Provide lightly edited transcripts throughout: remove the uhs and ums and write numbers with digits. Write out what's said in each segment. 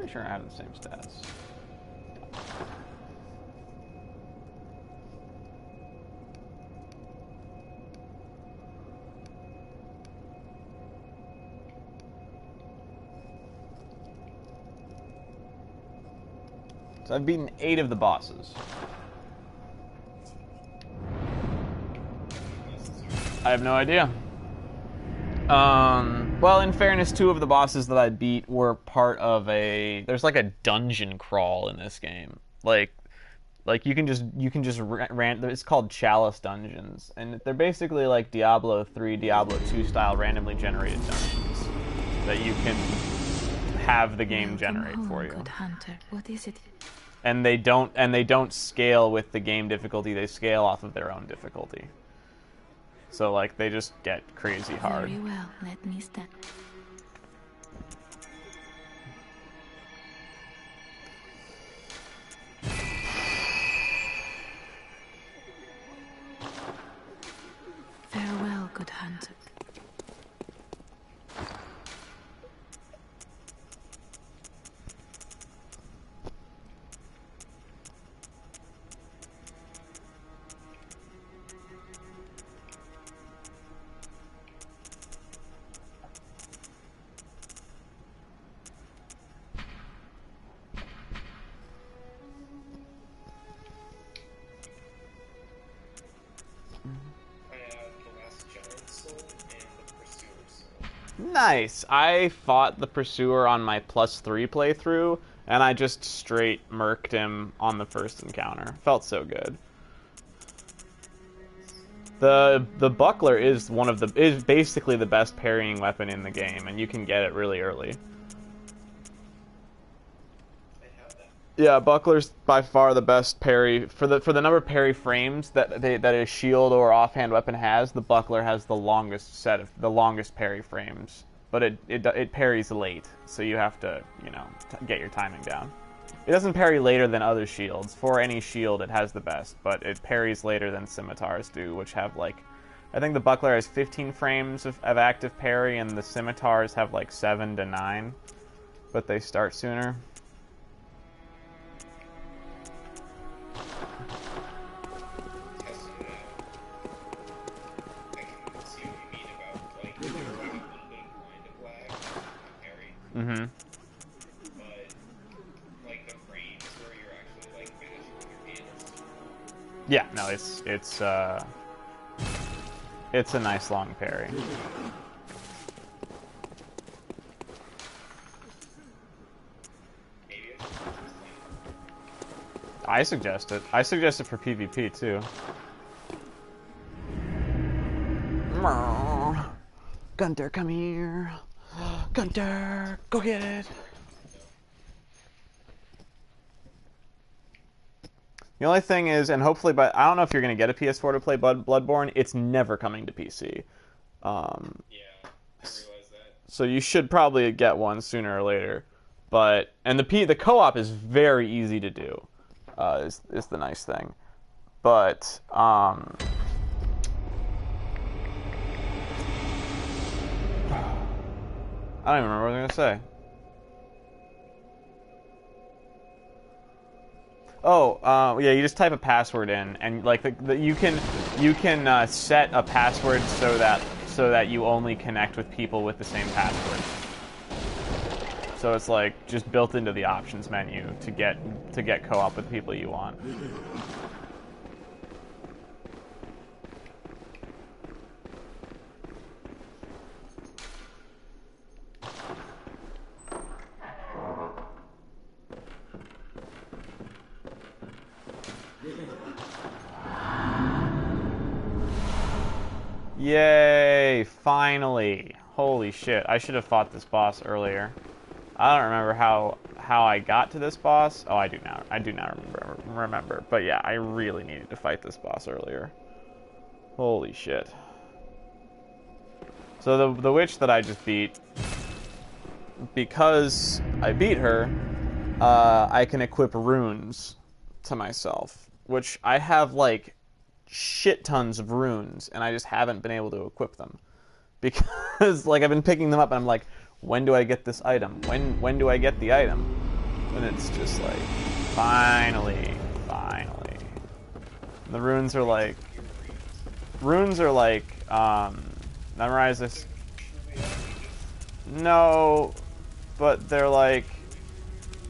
pretty sure I have the same stats. So I've beaten 8 of the bosses. I have no idea. Well, in fairness, 2 of the bosses that I beat were part of a... There's like a dungeon crawl in this game. Like you can just it's called Chalice Dungeons, and they're basically like Diablo 3, Diablo 2 style randomly generated dungeons that you can have the game generate for you. Good hunter. What is it? And they don't scale with the game difficulty. They scale off of their own difficulty. So like they just get crazy hard. Very well. Let me stand. Farewell, good hunter. Nice. I fought the Pursuer on my +3 playthrough, and I just straight murked him on the first encounter. Felt so good. The buckler is basically the best parrying weapon in the game, and you can get it really early. Yeah, buckler's by far the best parry for the number of parry frames that a shield or offhand weapon has. The buckler has the longest parry frames, but it parries late, so you have to get your timing down. It doesn't parry later than other shields. For any shield, it has the best, but it parries later than scimitars do, which have like, I think the buckler has 15 frames of active parry, and the scimitars have like 7 to 9, but they start sooner. Mm-hmm. But, like, the frames where you're actually, like, mashing with your hands. Yeah, no, it's a nice long parry. I suggest it. I suggest it for PvP, too. Gunter, come here. Gunter, go get it. The only thing is, and hopefully, but I don't know if you're going to get a PS4 to play Bloodborne. It's never coming to PC. Yeah, I realize that. So you should probably get one sooner or later. And the co-op is very easy to do. Is the nice thing. But I don't even remember what I was going to say. Oh, yeah, you just type a password in, and like you can set a password so that you only connect with people with the same password. So it's like just built into the options menu to get co-op with the people you want. Yay! Finally! Holy shit! I should have fought this boss earlier. I don't remember how I got to this boss. Oh, I do now. I do now remember. But yeah, I really needed to fight this boss earlier. Holy shit! So the witch that I just beat, because I beat her, I can equip runes to myself, which I have like shit tons of runes, and I just haven't been able to equip them because like I've been picking them up and I'm like, when do I get this item? When do I get the item? And it's just like, finally. The runes are like, memorize this. No, but they're like,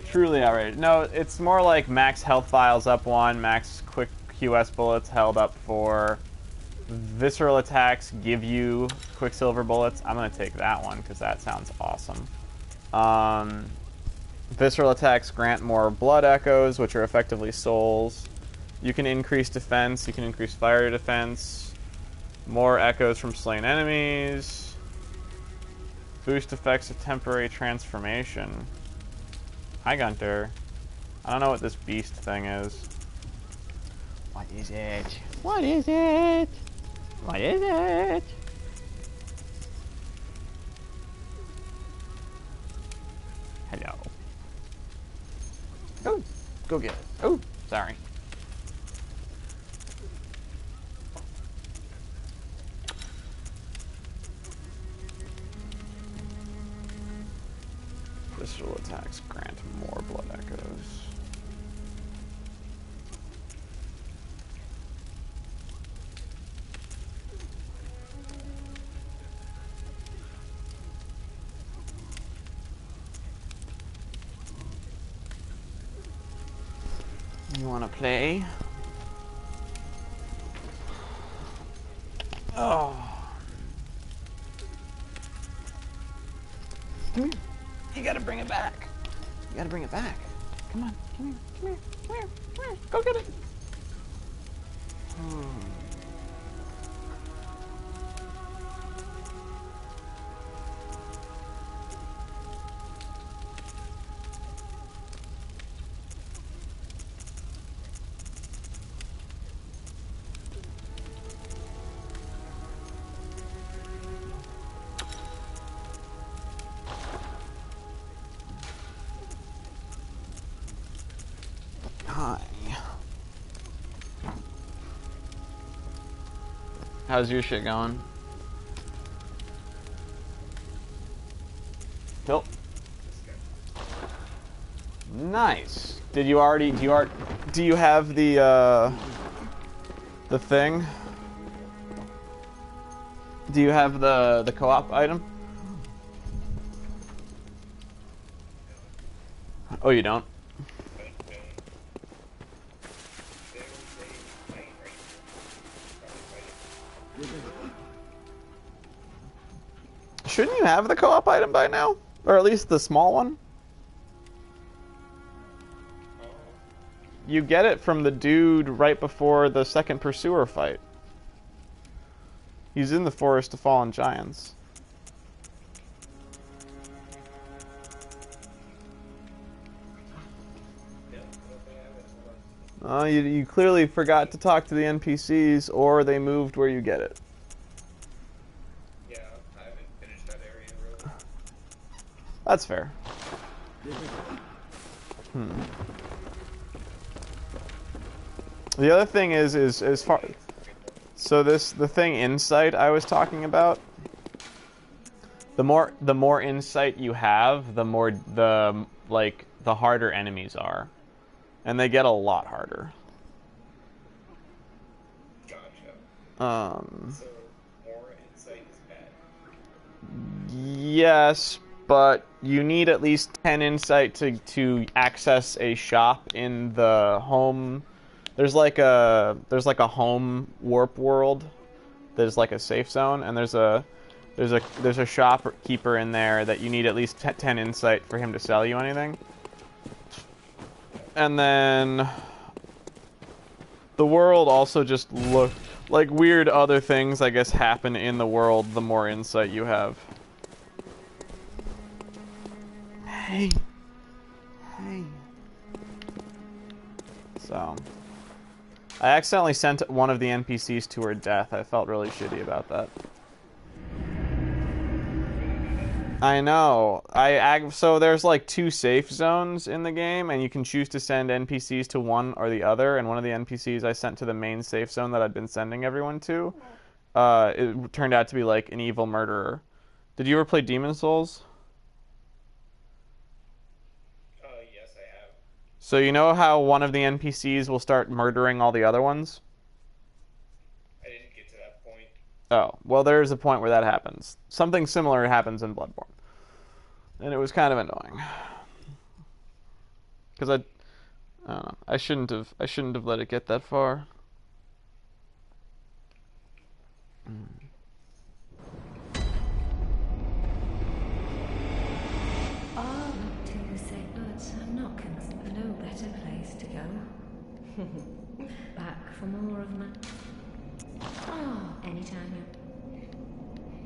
truly outrageous. No, it's more like max health vials up 1, max quick QS bullets held up 4. Visceral attacks give you Quicksilver bullets. I'm going to take that one because that sounds awesome. Visceral attacks grant more blood echoes, which are effectively souls. You can increase defense. You can increase fire defense. More echoes from slain enemies. Boost effects of temporary transformation. Hi, Gunter. I don't know what this beast thing is. What is it? What is it? What is it? Hello. Oh, go get it. Oh, sorry. Visceral attacks grant more blood echoes. You want to play? Oh. Come here. You gotta bring it back. You gotta bring it back. Come on. Come here. Go get it. Hi. How's your shit going? Phil? Nice. Do you have the thing? Do you have the co-op item? Oh, you don't? Shouldn't you have the co-op item by now? Or at least the small one? You get it from the dude right before the second pursuer fight. He's in the Forest of Fallen Giants. You clearly forgot to talk to the NPCs, or they moved where you get it. Yeah, I haven't finished that area really. That's fair. The other thing is as far... So the thing insight I was talking about, the more insight you have, the harder enemies are. And they get a lot harder. Gotcha. Um, So, more insight is bad. yes, but you need at least 10 insight to access a shop in the home. There's like a home warp world. There's like a safe zone, and there's a shopkeeper in there that you need at least 10 insight for him to sell you anything. And then the world also just look like weird other things, I guess, happen in the world the more insight you have. Hey. So, I accidentally sent one of the NPCs to her death. I felt really shitty about that. I know. So there's like 2 safe zones in the game, and you can choose to send NPCs to one or the other. And one of the NPCs I sent to the main safe zone that I'd been sending everyone to, it turned out to be like an evil murderer. Did you ever play Demon Souls? Yes, I have. So you know how one of the NPCs will start murdering all the other ones? I didn't get to that point. Oh, well, there's a point where that happens. Something similar happens in Bloodborne, and it was kind of annoying because I don't know. I shouldn't have let it get that far. Oh, not to say, but I'm not no better place to go. Back for more of my. Oh, anytime you.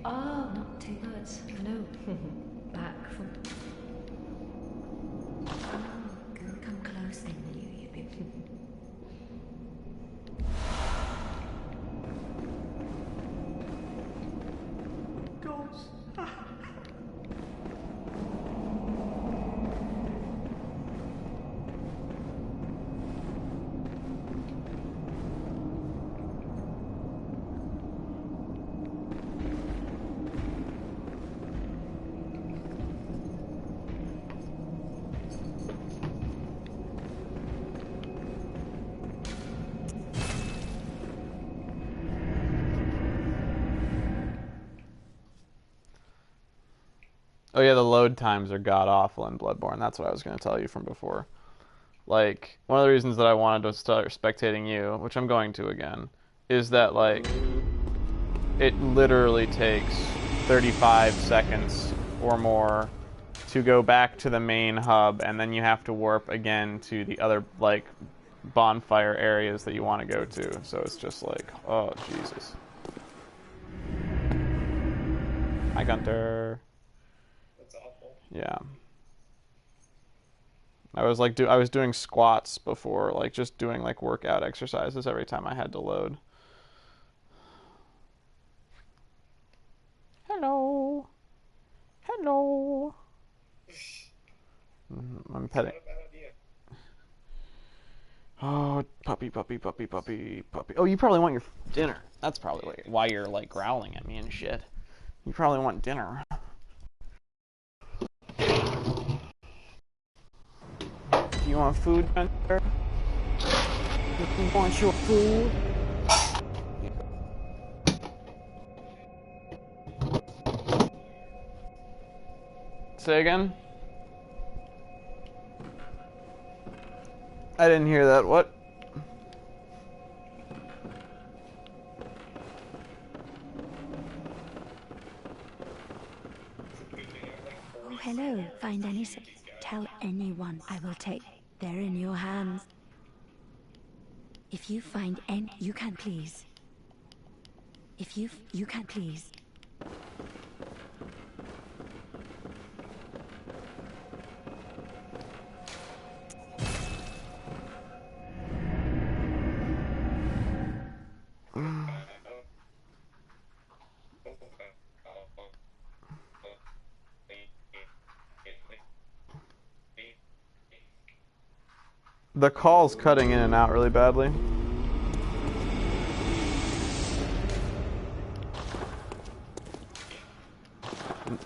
Oh, not too good. No. Back from. Oh, come close then, you bit. Oh yeah, the load times are god awful in Bloodborne. That's what I was going to tell you from before. Like, one of the reasons that I wanted to start spectating you, which I'm going to again, is that, like, it literally takes 35 seconds or more to go back to the main hub, and then you have to warp again to the other, like, bonfire areas that you want to go to. So it's just like, oh, Jesus. Hi, Gunter. That's awful. Yeah. I was doing squats before, like just doing like workout exercises every time I had to load. Hello. Hello. I'm petting. Not a bad idea. Oh, puppy, puppy, puppy, puppy, puppy. Oh, you probably want your dinner. That's probably why you're like growling at me and shit. You probably want dinner. Do you want food, Gunter? Do you want your food? Say again? I didn't hear that. What? Oh, hello. Find any. Tell anyone I will take. They're in your hands. If you find any, you can please. If you can please. The call's cutting in and out really badly.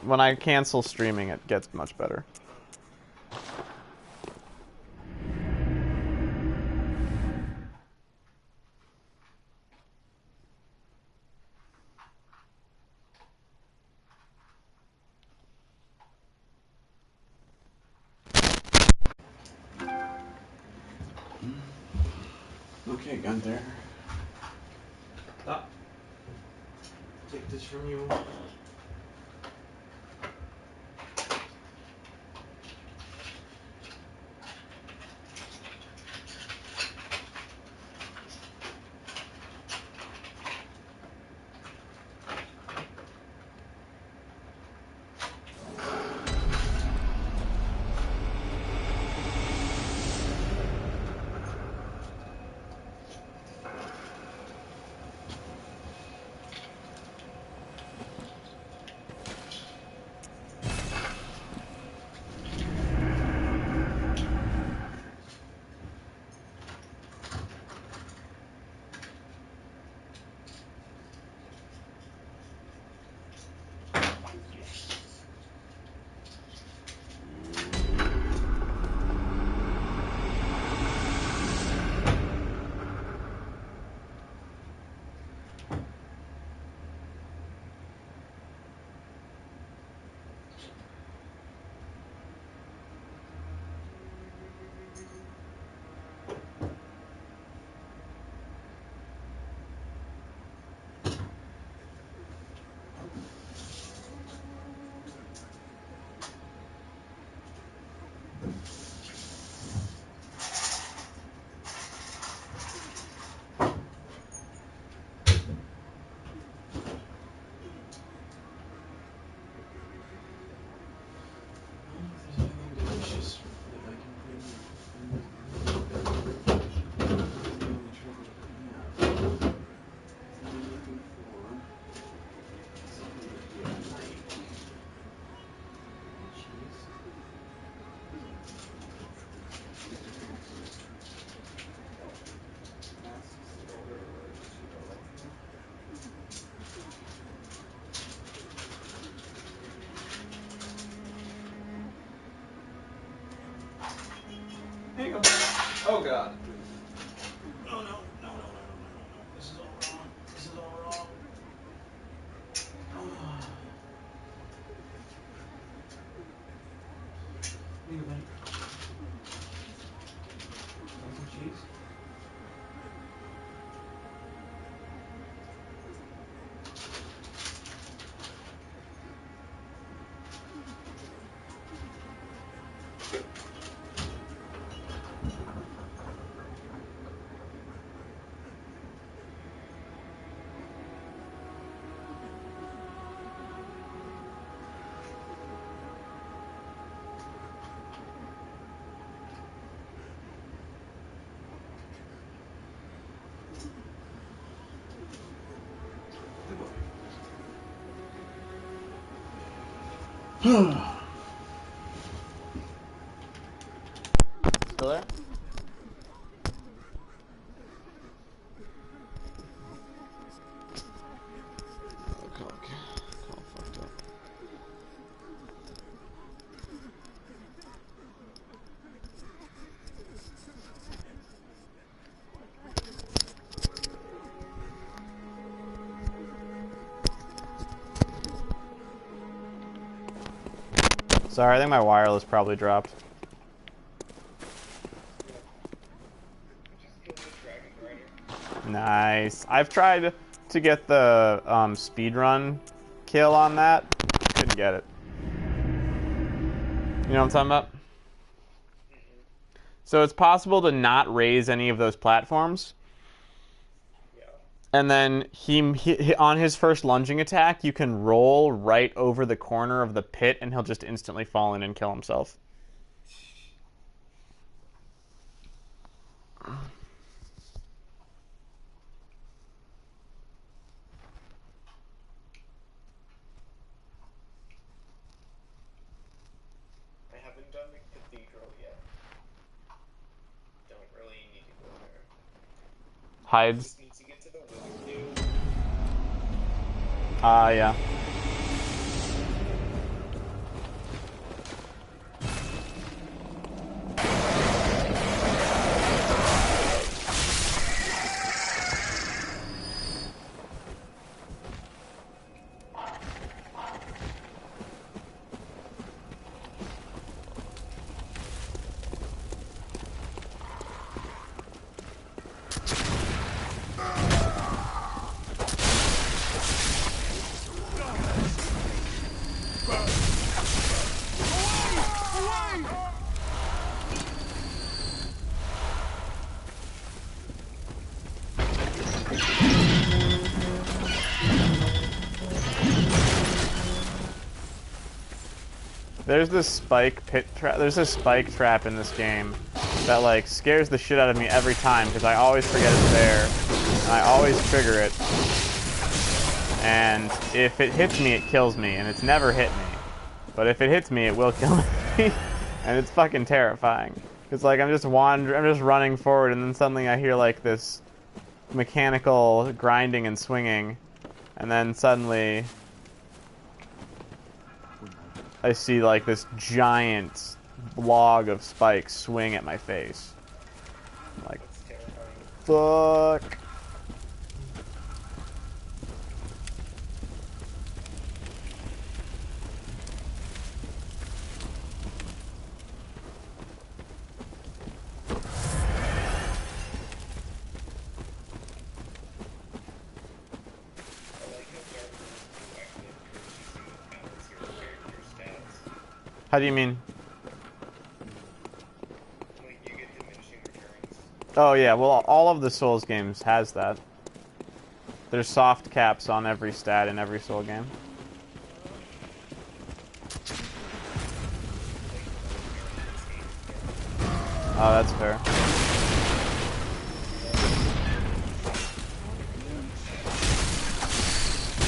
When I cancel streaming, it gets much better. Okay, Gunther. Stop. Take this from you. Oh god. No, no, no, no, no, no, no, no. This is all wrong. This is all wrong. Oh. Here you go, buddy. Want some cheese? Still there? Call fucked up. Sorry, I think my wireless probably dropped. Nice. I've tried to get the speedrun kill on that. Couldn't get it. You know what I'm talking about? So it's possible to not raise any of those platforms. And then he on his first lunging attack, you can roll right over the corner of the pit, and he'll just instantly fall in and kill himself. I haven't done the cathedral yet. Don't really need to go there. Hides. Just need to get to the wizard dude. Yeah. There's this spike pit trap. There's this spike trap in this game that like scares the shit out of me every time because I always forget it's there and I always trigger it. And if it hits me, it kills me, and it's never hit me. But if it hits me, it will kill me, and it's fucking terrifying. It's like I'm just running forward, and then suddenly I hear like this mechanical grinding and swinging, and then suddenly I see like this giant log of spikes swing at my face. I'm like, fuck. How do you mean? Like, you get diminishing returns. Oh yeah, well all of the Souls games has that. There's soft caps on every stat in every Soul game. Oh, that's fair.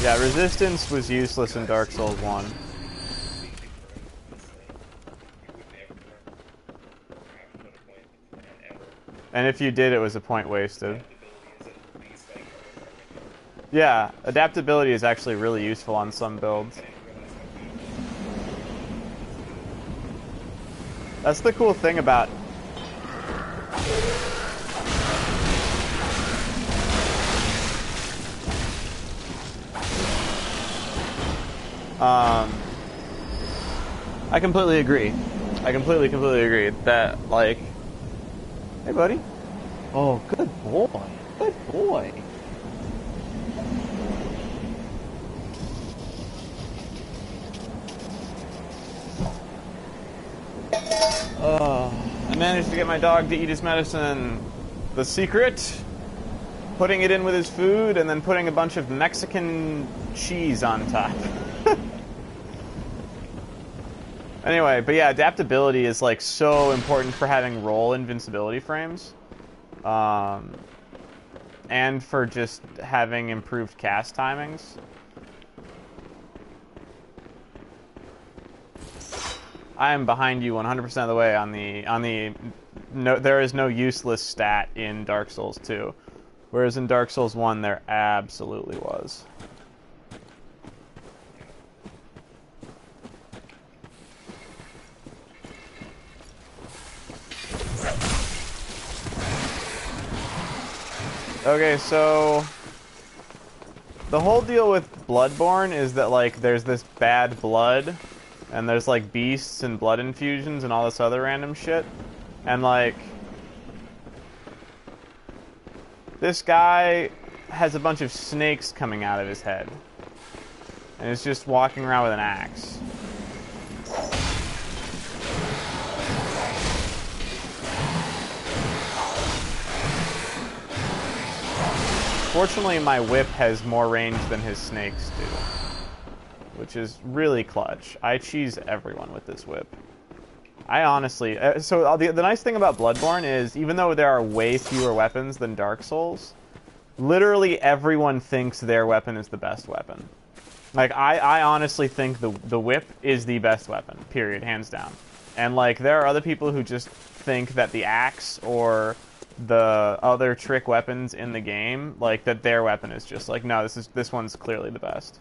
Yeah, resistance was useless in Dark Souls 1. And if you did, it was a point wasted. Yeah, adaptability is actually really useful on some builds. That's the cool thing about... I completely agree. I completely agree that, like, hey, buddy. Oh, good boy. Good boy. I managed to get my dog to eat his medicine. The secret? Putting it in with his food and then putting a bunch of Mexican cheese on top. Anyway, but yeah, adaptability is like so important for having roll invincibility frames. And for just having improved cast timings. I am behind you 100% of the way on the no, there is no useless stat in Dark Souls 2. Whereas in Dark Souls 1 there absolutely was. Okay, so the whole deal with Bloodborne is that, like, there's this bad blood, and there's, like, beasts and blood infusions and all this other random shit. And, like, this guy has a bunch of snakes coming out of his head. And is just walking around with an axe. Fortunately, my whip has more range than his snakes do, which is really clutch. I cheese everyone with this whip. I honestly... So the nice thing about Bloodborne is, even though there are way fewer weapons than Dark Souls, literally everyone thinks their weapon is the best weapon. Like, I honestly think the whip is the best weapon, period, hands down. And, like, there are other people who just think that the axe or the other trick weapons in the game, like, that their weapon is just like, no, this one's clearly the best.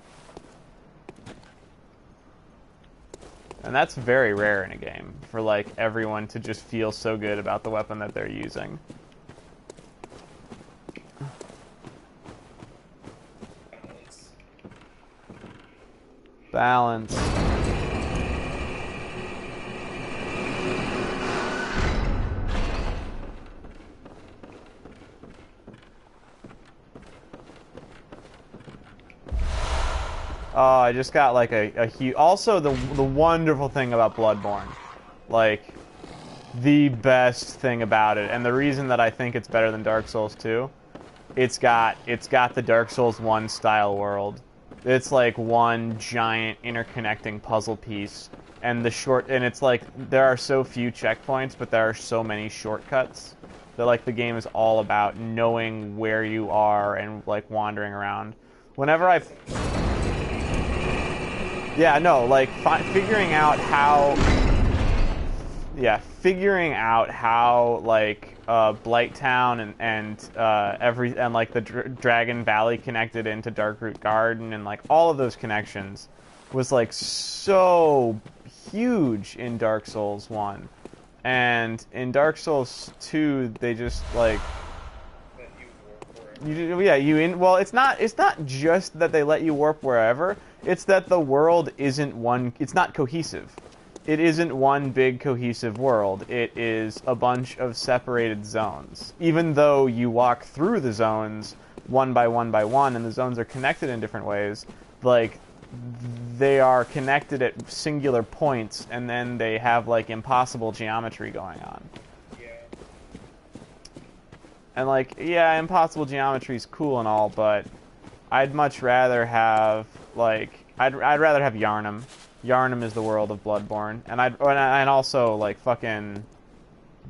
And that's very rare in a game, for, like, everyone to just feel so good about the weapon that they're using. Balance. Oh, I just got like a huge... Also, the wonderful thing about Bloodborne, like, the best thing about it, and the reason that I think it's better than Dark Souls 2, it's got the Dark Souls 1 style world. It's like one giant interconnecting puzzle piece, and it's like there are so few checkpoints, but there are so many shortcuts that, like, the game is all about knowing where you are and, like, wandering around. Whenever I... Yeah, no, like, figuring out how... Yeah, figuring out how, like, Blighttown and like the Dragon Valley connected into Darkroot Garden, and, like, all of those connections was, like, so huge in Dark Souls 1. And in Dark Souls 2, they just, like... Well, it's not just that they let you warp wherever. It's that the world isn't one... It's not cohesive. It isn't one big cohesive world. It is a bunch of separated zones. Even though you walk through the zones one by one by one, and the zones are connected in different ways, like, they are connected at singular points, and then they have, like, impossible geometry going on. And, like, yeah, impossible geometry is cool and all, but I'd much rather have, like, I'd rather have Yharnam. Yharnam is the world of Bloodborne, and also, like, fucking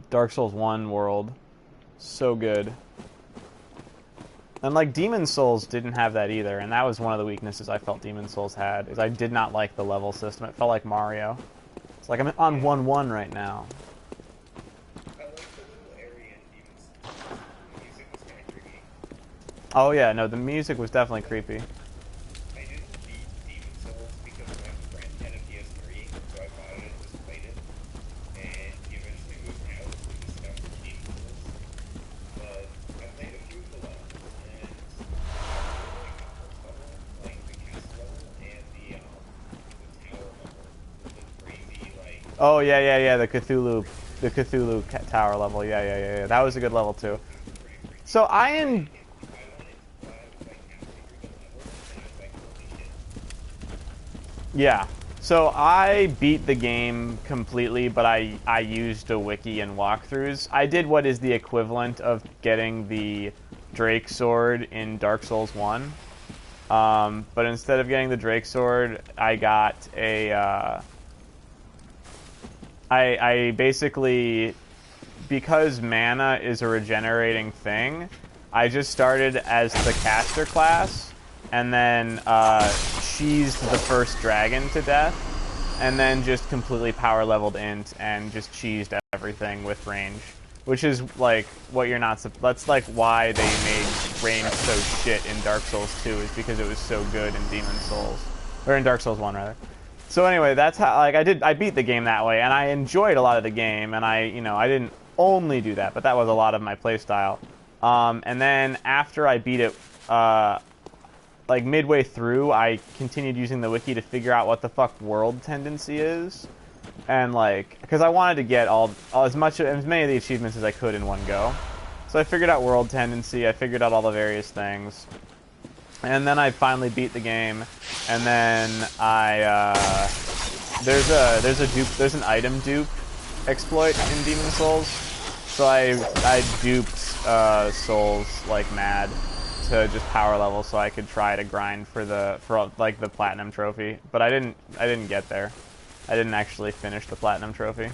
Dark Souls 1 world, so good. And, like, Demon Souls didn't have that either, and that was one of the weaknesses I felt Demon Souls had, is I did not like the level system. It felt like Mario. It's like I'm on 1-1 right now. Oh yeah, no, the music was definitely creepy. I didn't beat Demon Souls because my friend had a PS3, so I bought it and just played it. And he eventually moved out and we discovered Demon Souls. But I played a few of the levels, and I really got the first level, like the castle level, and the Oh yeah. The Cthulhu tower level. Yeah. That was a good level too. So I am. Yeah. So I beat the game completely, but I used a wiki and walkthroughs. I did what is the equivalent of getting the Drake sword in Dark Souls 1. But instead of getting the Drake sword, I got a I basically, because mana is a regenerating thing, I just started as the caster class, and then cheesed the first dragon to death, and then just completely power leveled int and just cheesed everything with range, which is like what you're not. That's like why they made range so shit in Dark Souls 2, is because it was so good in Demon Souls, or in Dark Souls 1 rather. So anyway, that's how I beat the game that way, and I enjoyed a lot of the game, and I didn't only do that, but that was a lot of my playstyle. And then after I beat it, like midway through, I continued using the wiki to figure out what the fuck world tendency is, and like, because I wanted to get as many of the achievements as I could in one go. So I figured out world tendency, I figured out all the various things. And then I finally beat the game, and then there's an item dupe exploit in Demon Souls, so I duped souls like mad to just power level so I could try to grind for the platinum trophy, but I didn't get there. I didn't actually finish the platinum trophy.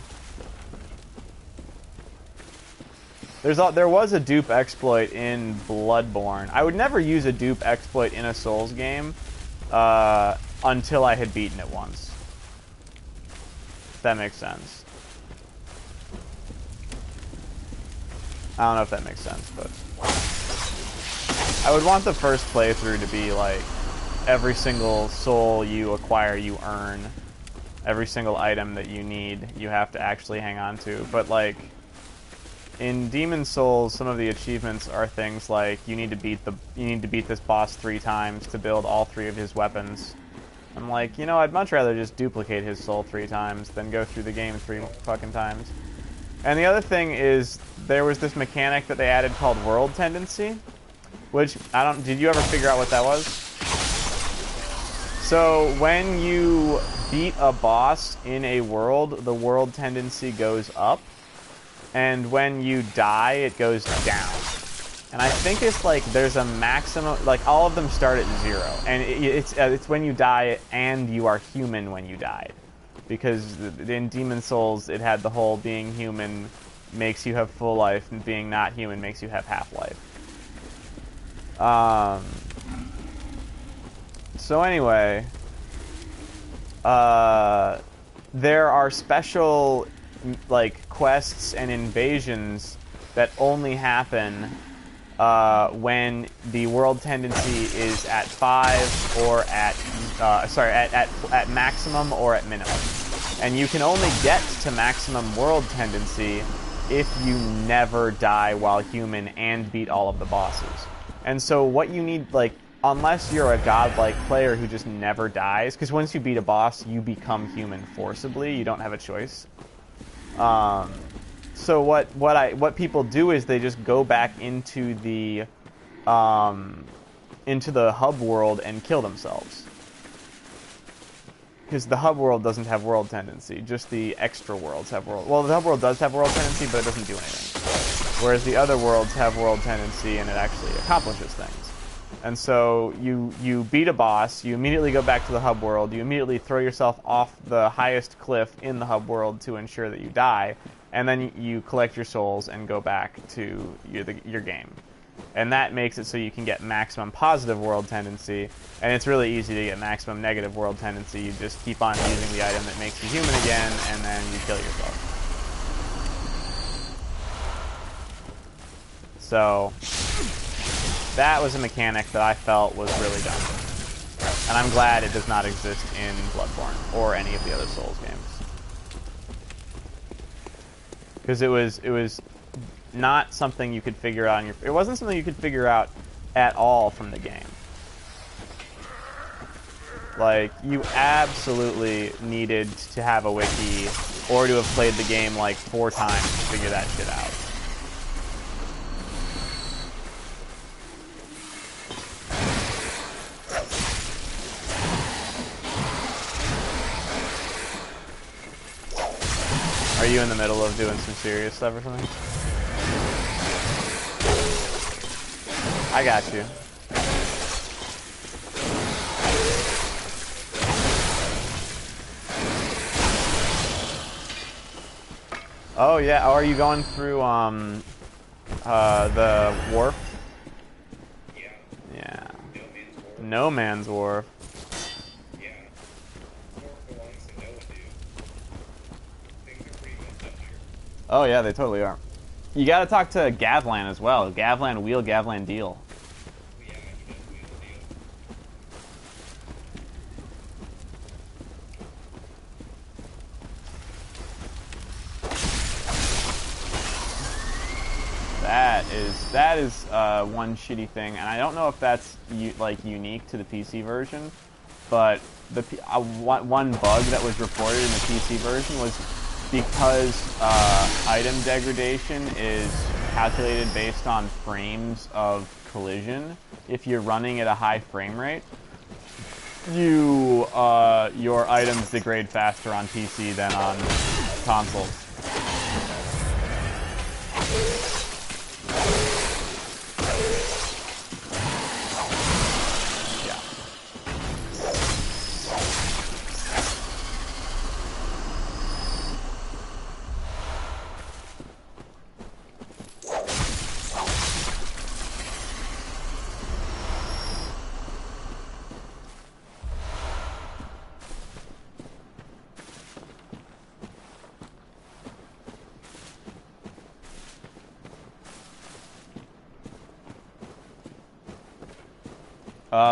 There was a dupe exploit in Bloodborne. I would never use a dupe exploit in a Souls game until I had beaten it once. If that makes sense. I don't know if that makes sense, but I would want the first playthrough to be like every single soul you acquire, you earn. Every single item that you need, you have to actually hang on to. But like, in Demon Souls, some of the achievements are things like you need to beat this boss 3 times to build all 3 of his weapons. I'm like, I'd much rather just duplicate his soul 3 times than go through the game 3 fucking times. And the other thing is, there was this mechanic that they added called world tendency, which did you ever figure out what that was? So when you beat a boss in a world, the world tendency goes up. And when you die, it goes down. And I think it's like there's a maximum, like all of them start at 0. And it's when you die and you are human when you died. Because in Demon Souls, it had the whole being human makes you have full life, and being not human makes you have half-life. So anyway, there are special like quests and invasions that only happen when the world tendency is at 5 or at maximum or at minimum. And you can only get to maximum world tendency if you never die while human and beat all of the bosses. And so what you need, like, unless you're a godlike player who just never dies, because once you beat a boss, you become human forcibly. You don't have a choice. So what people do is they just go back into the hub world and kill themselves. Because the hub world doesn't have world tendency, just the extra worlds have world. Well, the hub world does have world tendency, but it doesn't do anything. Whereas the other worlds have world tendency, and it actually accomplishes things. And so you beat a boss, you immediately go back to the hub world, you immediately throw yourself off the highest cliff in the hub world to ensure that you die, and then you collect your souls and go back to your game. And that makes it so you can get maximum positive world tendency, and it's really easy to get maximum negative world tendency. You just keep on using the item that makes you human again, and then you kill yourself. So that was a mechanic that I felt was really dumb. And I'm glad it does not exist in Bloodborne or any of the other Souls games. Because it was not something you could figure out it wasn't something you could figure out at all from the game. Like, you absolutely needed to have a wiki or to have played the game like 4 times to figure that shit out. Are you in the middle of doing some serious stuff or something? I got you. Oh yeah, are you going through the wharf? Yeah. Yeah. No Man's Wharf. No Man's Wharf. Yeah. Wharf belongs to Noah, dude. Things are pretty messed up here. Oh yeah, they totally are. You gotta talk to Gavlan as well. Gavlan wheel, Gavlan deal. But yeah, he does wheel the deal. That is one shitty thing, and I don't know if that's like unique to the PC version, but the one bug that was reported in the PC version was because item degradation is calculated based on frames of collision. If you're running at a high frame rate, your items degrade faster on PC than on consoles.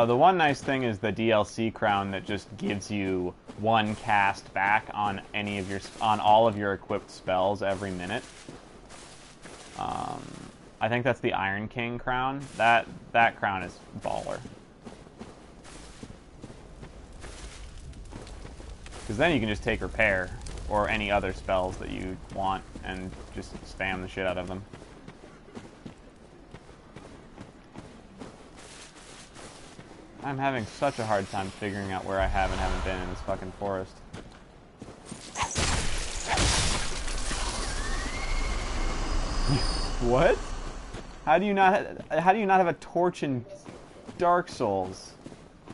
The one nice thing is the DLC crown that just gives you one cast back on all of your equipped spells every minute. I think that's the Iron King crown. That crown is baller. Because then you can just take repair or any other spells that you want and just spam the shit out of them. I'm having such a hard time figuring out where I have and haven't been in this fucking forest. What? How do you not have a torch in Dark Souls?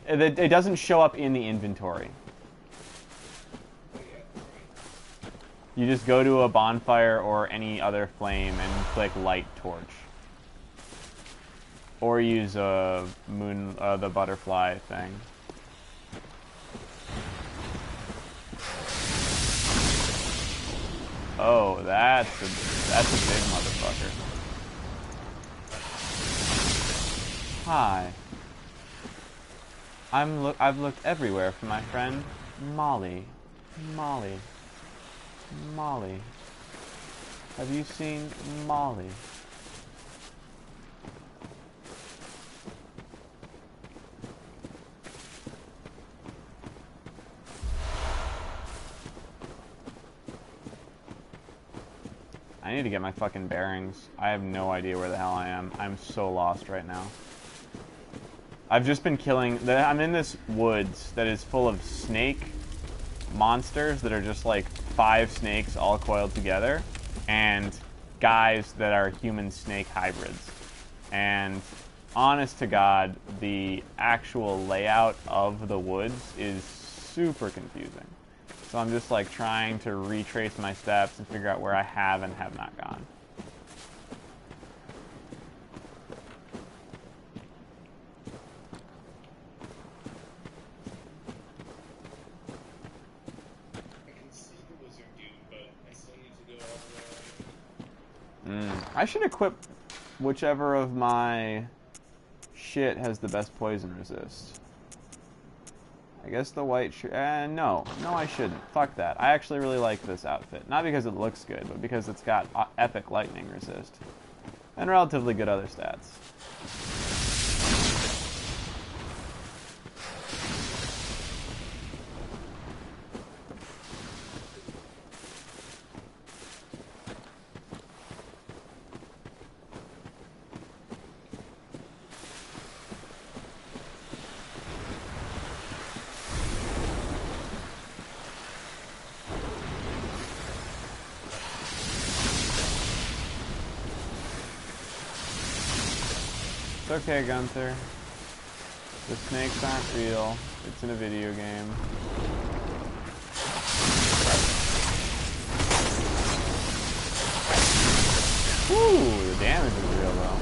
It doesn't show up in the inventory. You just go to a bonfire or any other flame and click light torch. Or use the butterfly thing. Oh, that's a big motherfucker. Hi. I've looked everywhere for my friend Molly. Molly. Molly. Have you seen Molly? I need to get my fucking bearings. I have no idea where the hell I am. I'm so lost right now. I've just been I'm in this woods that is full of snake monsters that are just like 5 snakes all coiled together, and guys that are human-snake hybrids. And honest to God, the actual layout of the woods is super confusing. So I'm just like trying to retrace my steps and figure out where I have and have not gone. I can see the wizard dude, but I still need to go all the way. I should equip whichever of my shit has the best poison resist. I guess the white shirt. No, I shouldn't. Fuck that. I actually really like this outfit. Not because it looks good, but because it's got epic lightning resist. And relatively good other stats. It's okay, Gunther. The snakes aren't real. It's in a video game. Woo! The damage is real, though.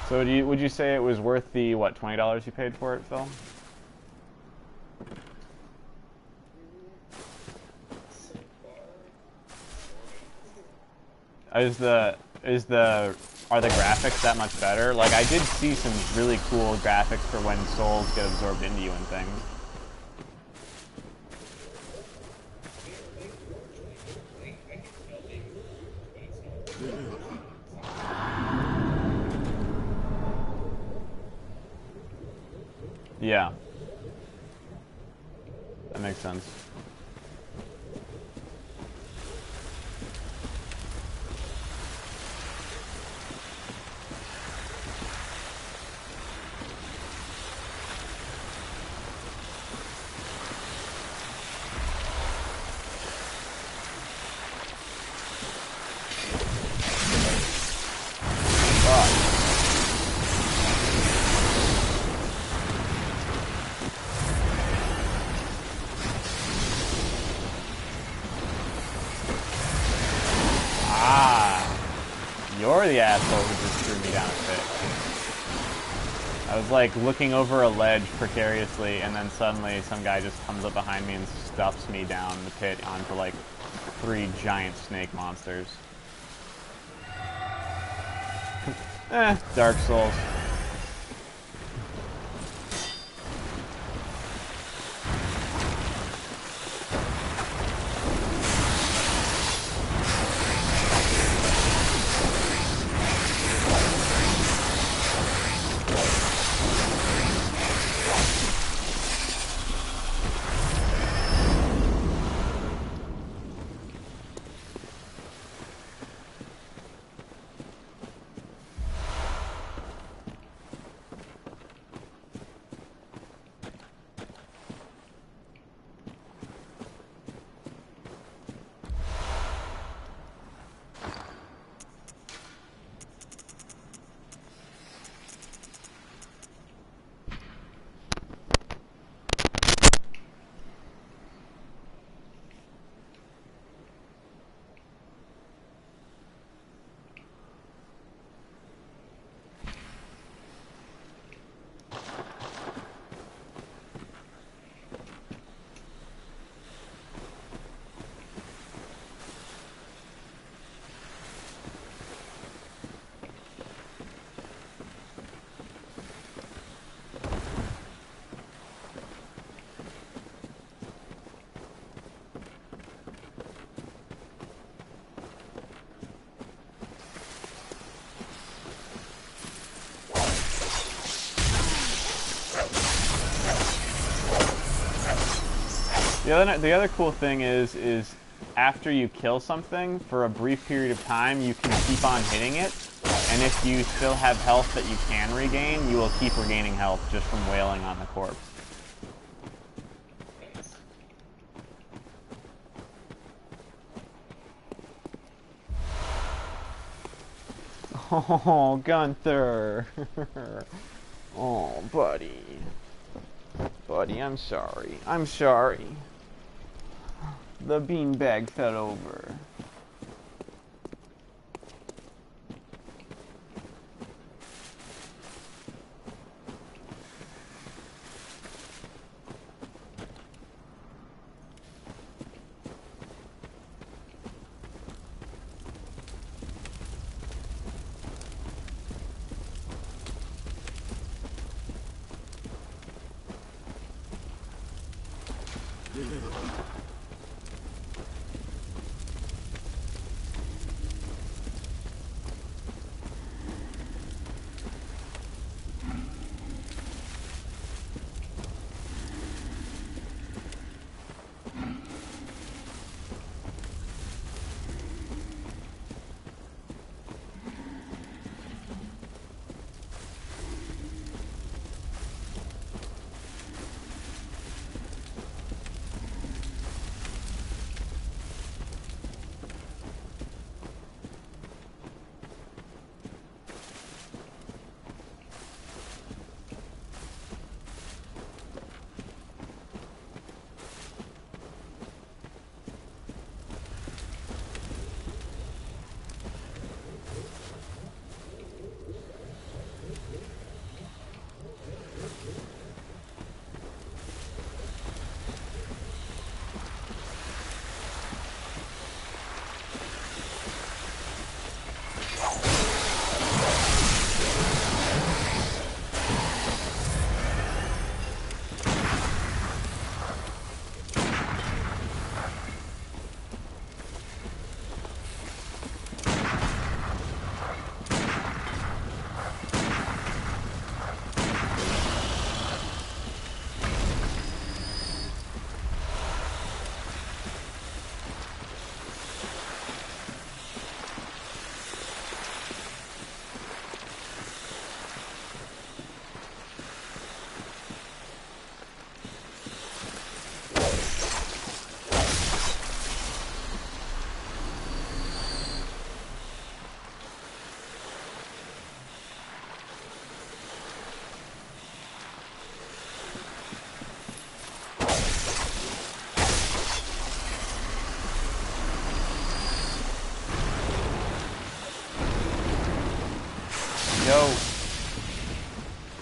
So would you say it was worth the, what, $20 you paid for it, Phil? Are the graphics that much better? Like, I did see some really cool graphics for when souls get absorbed into you and things. Yeah. That makes sense. You're the asshole who just threw me down a pit. I was like looking over a ledge precariously, and then suddenly some guy just comes up behind me and stuffs me down the pit onto like 3 giant snake monsters. Dark Souls. The other cool thing is after you kill something, for a brief period of time, you can keep on hitting it, and if you still have health that you can regain, you will keep regaining health just from wailing on the corpse. Oh, Gunther. Oh, buddy. Buddy, I'm sorry. I'm sorry. The beanbag fell over.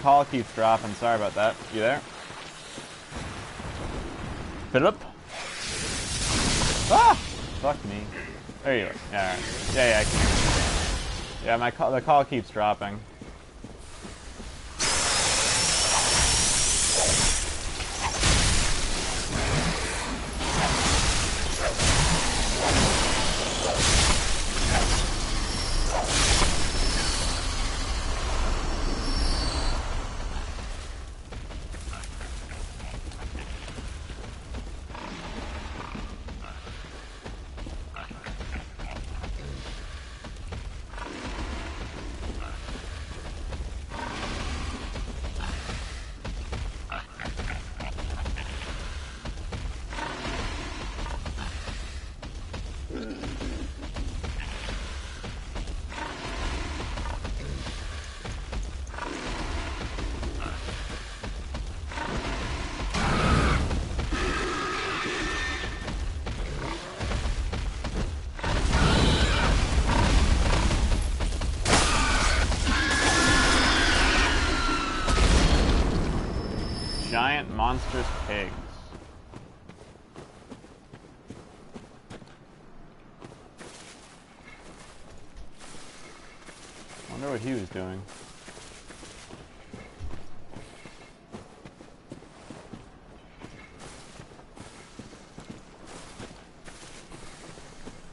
call keeps dropping. Sorry about that. You there? Philip? Ah! Fuck me. There you are. Yeah, right. Yeah, I can hear you. Yeah, the call keeps dropping. Giant monstrous pigs. Wonder what he was doing.